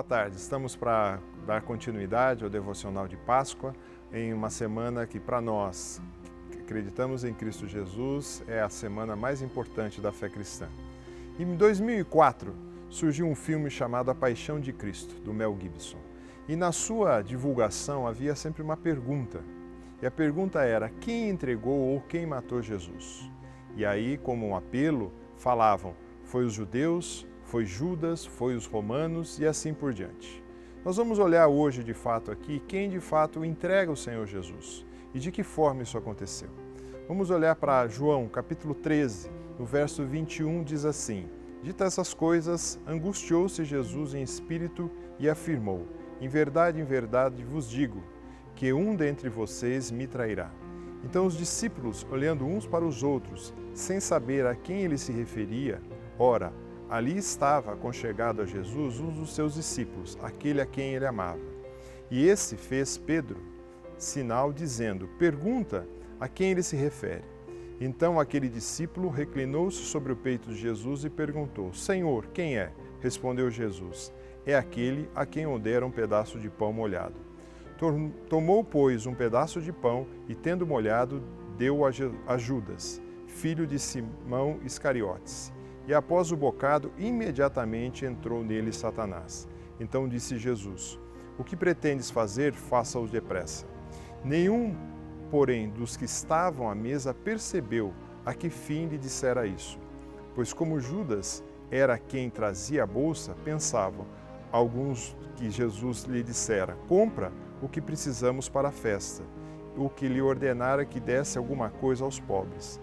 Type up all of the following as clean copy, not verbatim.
tarde. Estamos para dar continuidade ao devocional de Páscoa em uma semana que para nós que acreditamos em Cristo Jesus é a semana mais importante da fé cristã. Em 2004 surgiu um filme chamado A Paixão de Cristo, do Mel Gibson. E na sua divulgação havia sempre uma pergunta. E a pergunta era: quem entregou ou quem matou Jesus? E aí, como um apelo, falavam: foi os judeus, foi Judas, foi os romanos e assim por diante. Nós vamos olhar hoje de fato aqui quem de fato entrega o Senhor Jesus e de que forma isso aconteceu. Vamos olhar para João capítulo 13, no verso 21 diz assim: dita essas coisas, angustiou-se Jesus em espírito e afirmou: em verdade vos digo, que um dentre vocês me trairá. Então os discípulos, olhando uns para os outros, sem saber a quem ele se referia, ora, ali estava aconchegado a Jesus um dos seus discípulos, aquele a quem ele amava. E esse fez Pedro sinal dizendo: pergunta a quem ele se refere. Então aquele discípulo reclinou-se sobre o peito de Jesus e perguntou: Senhor, quem é? Respondeu Jesus: é aquele a quem eu dera um pedaço de pão molhado. Tomou, pois, um pedaço de pão e, tendo molhado, deu a Judas, filho de Simão Iscariotes. E após o bocado, imediatamente entrou nele Satanás. Então disse Jesus: o que pretendes fazer, faça-o depressa. Nenhum, porém, dos que estavam à mesa percebeu a que fim lhe dissera isso. Pois como Judas era quem trazia a bolsa, pensavam alguns que Jesus lhe dissera: compra o que precisamos para a festa, o que lhe ordenara que desse alguma coisa aos pobres.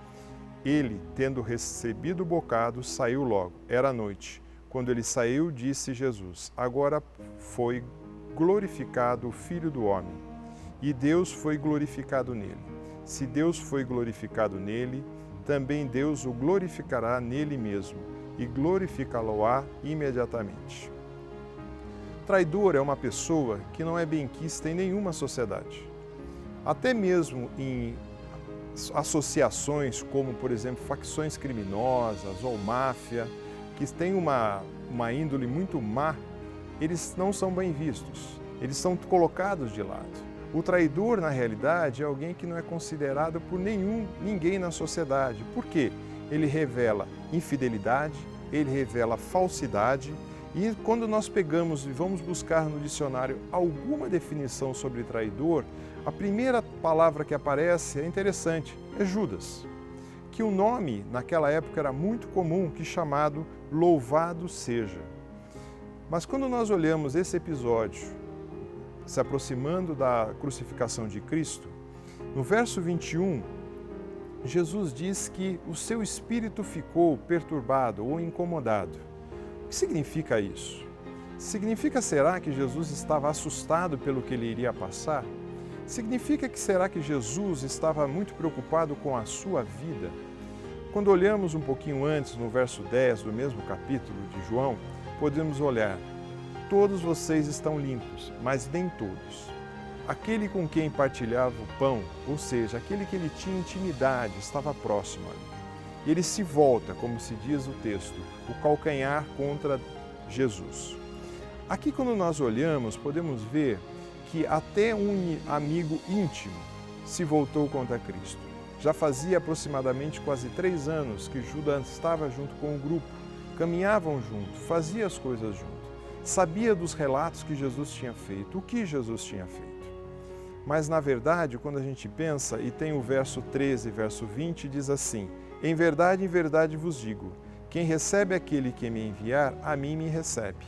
Ele, tendo recebido o bocado, saiu logo. Era noite. Quando ele saiu, disse Jesus: agora foi glorificado o Filho do Homem, e Deus foi glorificado nele. Se Deus foi glorificado nele, também Deus o glorificará nele mesmo, e glorificá-lo-á imediatamente. Traidor é uma pessoa que não é benquista em nenhuma sociedade. Até mesmo em associações como, por exemplo, facções criminosas ou máfia, que têm uma índole muito má, eles não são bem vistos, eles são colocados de lado. O traidor, na realidade, é alguém que não é considerado por ninguém na sociedade. Por quê? Ele revela infidelidade, ele revela falsidade. E quando nós pegamos e vamos buscar no dicionário alguma definição sobre traidor, a primeira palavra que aparece é interessante, é Judas, que o nome naquela época era muito comum, que chamado louvado seja. Mas quando nós olhamos esse episódio, se aproximando da crucificação de Cristo, no verso 21, Jesus diz que o seu espírito ficou perturbado ou incomodado. O que significa isso? Significa, será que Jesus estava assustado pelo que ele iria passar? Significa que será que Jesus estava muito preocupado com a sua vida? Quando olhamos um pouquinho antes, no verso 10 do mesmo capítulo de João, podemos olhar: todos vocês estão limpos, mas nem todos. Aquele com quem partilhava o pão, ou seja, aquele que ele tinha intimidade, estava próximo ali. E ele se volta, como se diz o texto, o calcanhar contra Jesus. Aqui, quando nós olhamos, podemos ver que até um amigo íntimo se voltou contra Cristo. Já fazia aproximadamente quase 3 anos que Judas estava junto com o grupo, caminhavam junto, fazia as coisas junto, sabia dos relatos que Jesus tinha feito, o que Jesus tinha feito. Mas, na verdade, quando a gente pensa, e tem o verso 13 e verso 20, diz assim: em verdade vos digo, quem recebe aquele que me enviar, a mim me recebe.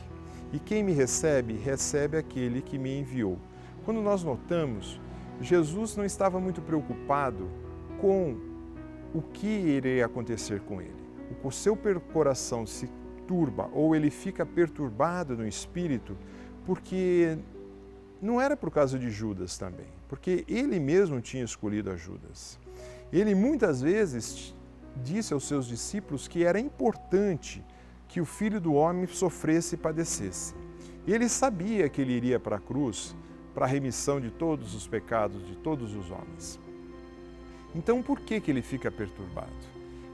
E quem me recebe, recebe aquele que me enviou. Quando nós notamos, Jesus não estava muito preocupado com o que iria acontecer com ele. O seu coração se turba ou ele fica perturbado no espírito, porque não era por causa de Judas também, porque ele mesmo tinha escolhido a Judas. Ele muitas vezes disse aos seus discípulos que era importante que o Filho do Homem sofresse e padecesse. Ele sabia que ele iria para a cruz para a remissão de todos os pecados de todos os homens. Então, por que ele fica perturbado?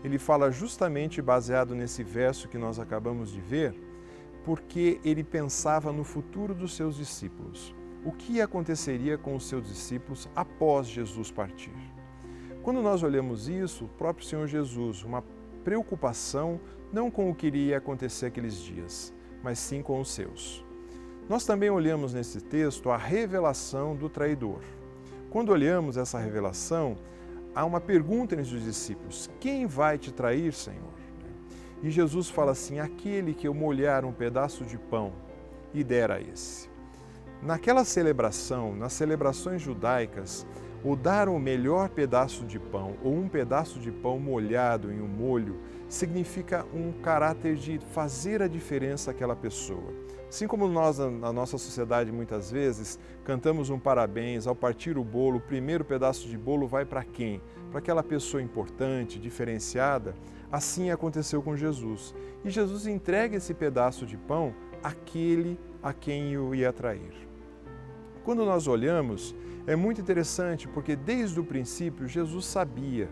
Ele fala justamente baseado nesse verso que nós acabamos de ver, porque ele pensava no futuro dos seus discípulos. O que aconteceria com os seus discípulos após Jesus partir? Quando nós olhamos isso, o próprio Senhor Jesus, uma preocupação não com o que iria acontecer aqueles dias, mas sim com os seus. Nós também olhamos nesse texto a revelação do traidor. Quando olhamos essa revelação, há uma pergunta entre os discípulos: quem vai te trair, Senhor? E Jesus fala assim: aquele que eu molhar um pedaço de pão e der a esse. Naquela celebração, nas celebrações judaicas, o dar o melhor pedaço de pão ou um pedaço de pão molhado em um molho significa um caráter de fazer a diferença àquela pessoa. Assim como nós, na nossa sociedade, muitas vezes, cantamos um parabéns, ao partir o bolo, o primeiro pedaço de bolo vai para quem? Para aquela pessoa importante, diferenciada. Assim aconteceu com Jesus. E Jesus entrega esse pedaço de pão àquele a quem o ia trair. Quando nós olhamos, é muito interessante porque desde o princípio Jesus sabia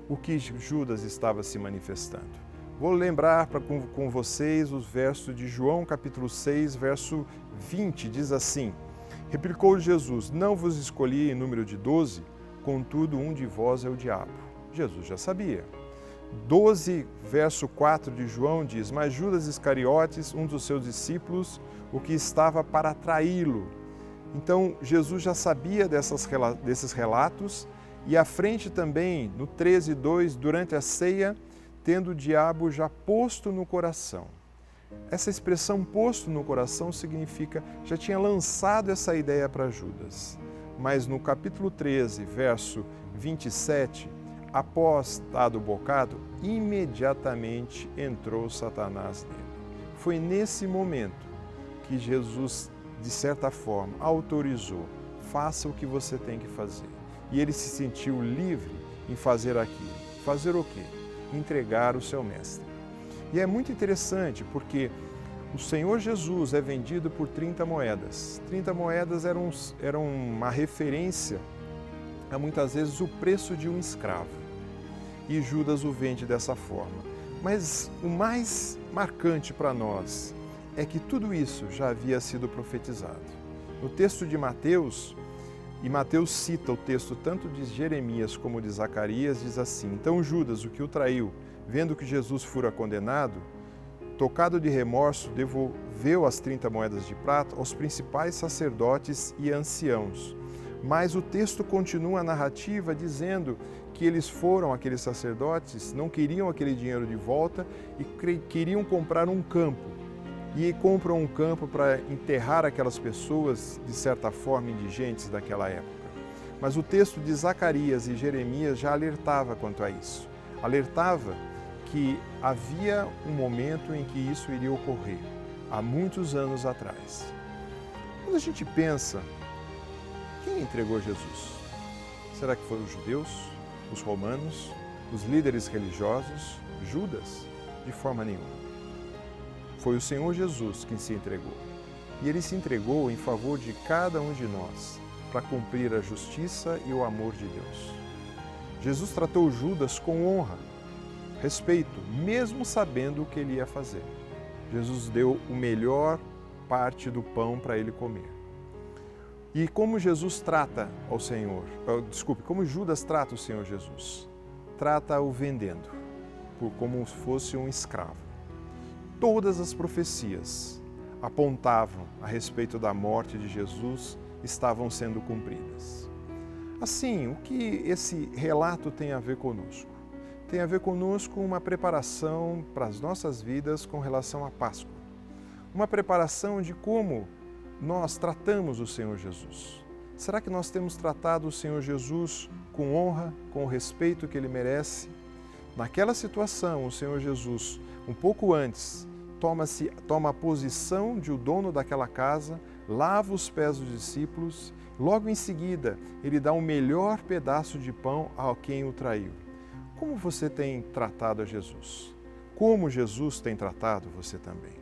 o que Judas estava se manifestando. Vou lembrar com vocês os versos de João capítulo 6, verso 20, diz assim: replicou Jesus: não vos escolhi em número de 12, contudo um de vós é o diabo. Jesus já sabia. 12, verso 4 de João diz: mas Judas Iscariotes, um dos seus discípulos, o que estava para traí-lo. Então, Jesus já sabia desses relatos e à frente também, no 13:2, durante a ceia, tendo o diabo já posto no coração. Essa expressão posto no coração significa, já tinha lançado essa ideia para Judas. Mas no capítulo 13, verso 27, após dado o bocado, imediatamente entrou Satanás nele. Foi nesse momento que Jesus, de certa forma, autorizou: faça o que você tem que fazer. E ele se sentiu livre em fazer aquilo. Fazer o quê? Entregar o seu mestre. E é muito interessante porque o Senhor Jesus é vendido por 30 moedas. 30 moedas eram uma referência a muitas vezes o preço de um escravo. E Judas o vende dessa forma. Mas o mais marcante para nós é que tudo isso já havia sido profetizado. No texto de Mateus, e Mateus cita o texto tanto de Jeremias como de Zacarias, diz assim: então Judas, o que o traiu, vendo que Jesus fora condenado, tocado de remorso, devolveu as 30 moedas de prata aos principais sacerdotes e anciãos. Mas o texto continua a narrativa dizendo que aqueles sacerdotes, não queriam aquele dinheiro de volta e queriam comprar um campo. E compram um campo para enterrar aquelas pessoas, de certa forma, indigentes daquela época. Mas o texto de Zacarias e Jeremias já alertava quanto a isso. Alertava que havia um momento em que isso iria ocorrer, há muitos anos atrás. Quando a gente pensa, quem entregou Jesus? Será que foram os judeus, os romanos, os líderes religiosos, Judas? De forma nenhuma. Foi o Senhor Jesus quem se entregou. E ele se entregou em favor de cada um de nós, para cumprir a justiça e o amor de Deus. Jesus tratou Judas com honra, respeito, mesmo sabendo o que ele ia fazer. Jesus deu o melhor parte do pão para ele comer. E como Jesus trata ao Senhor, como Judas trata o Senhor Jesus? Trata-o vendendo, como se fosse um escravo. Todas as profecias apontavam a respeito da morte de Jesus estavam sendo cumpridas. Assim, o que esse relato tem a ver conosco? Tem a ver conosco uma preparação para as nossas vidas com relação à Páscoa. Uma preparação de como nós tratamos o Senhor Jesus. Será que nós temos tratado o Senhor Jesus com honra, com o respeito que ele merece? Naquela situação, o Senhor Jesus, um pouco antes, toma a posição de o dono daquela casa, lava os pés dos discípulos, logo em seguida, ele dá o melhor pedaço de pão a quem o traiu. Como você tem tratado a Jesus? Como Jesus tem tratado você também?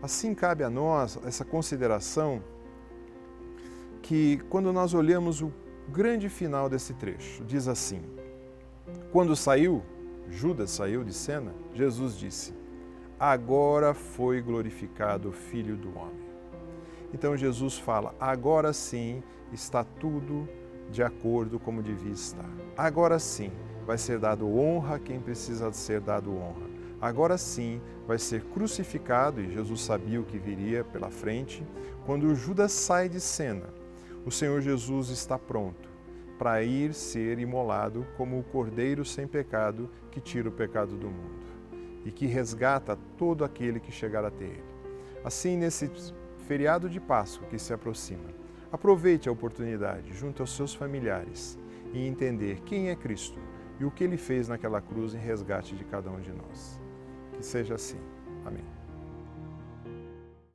Assim cabe a nós essa consideração que, quando nós olhamos o grande final desse trecho, diz assim: quando Judas saiu de cena, Jesus disse: agora foi glorificado o Filho do Homem. Então Jesus fala, agora sim está tudo de acordo como devia estar. Agora sim vai ser dado honra a quem precisa ser dado honra. Agora sim vai ser crucificado, e Jesus sabia o que viria pela frente. Quando Judas sai de cena, o Senhor Jesus está pronto para ir ser imolado como o Cordeiro sem pecado que tira o pecado do mundo e que resgata todo aquele que chegar até ele. Assim, nesse feriado de Páscoa que se aproxima, aproveite a oportunidade junto aos seus familiares e entender quem é Cristo e o que Ele fez naquela cruz em resgate de cada um de nós. Que seja assim. Amém.